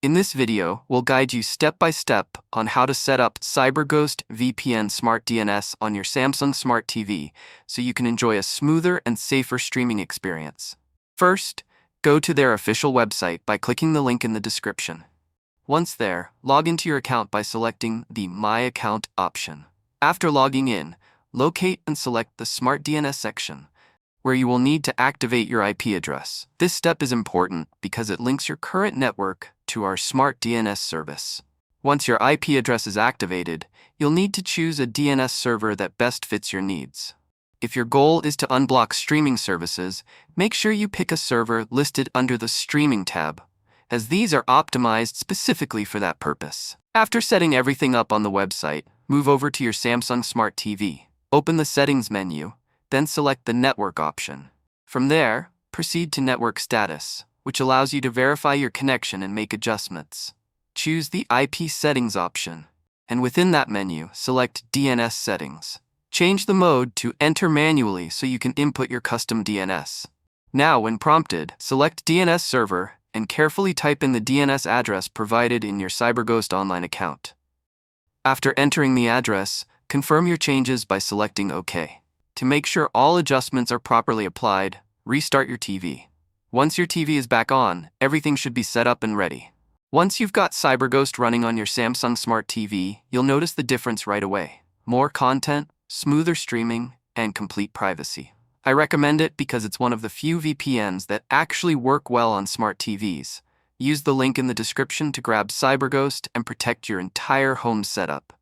In this video, we'll guide you step by step on how to set up CyberGhost VPN Smart DNS on your Samsung Smart TV so you can enjoy a smoother and safer streaming experience. First, go to their official website by clicking the link in the description. Once there, log into your account by selecting the My Account option. After logging in, locate and select the Smart DNS section, where you will need to activate your IP address. This step is important because it links your current network to our Smart DNS service. Once your IP address is activated, you'll need to choose a DNS server that best fits your needs. If your goal is to unblock streaming services, make sure you pick a server listed under the Streaming tab, as these are optimized specifically for that purpose. After setting everything up on the website, move over to your Samsung Smart TV. Open the Settings menu, then select the Network option. From there, proceed to Network Status, which allows you to verify your connection and make adjustments. Choose the IP Settings option, and within that menu, select DNS Settings. Change the mode to Enter Manually so you can input your custom DNS. Now, when prompted, select DNS Server and carefully type in the DNS address provided in your CyberGhost online account. After entering the address, confirm your changes by selecting OK. To make sure all adjustments are properly applied, restart your TV. Once your TV is back on, everything should be set up and ready. Once you've got CyberGhost running on your Samsung Smart TV, you'll notice the difference right away. More content, smoother streaming, and complete privacy. I recommend it because it's one of the few VPNs that actually work well on smart TVs. Use the link in the description to grab CyberGhost and protect your entire home setup.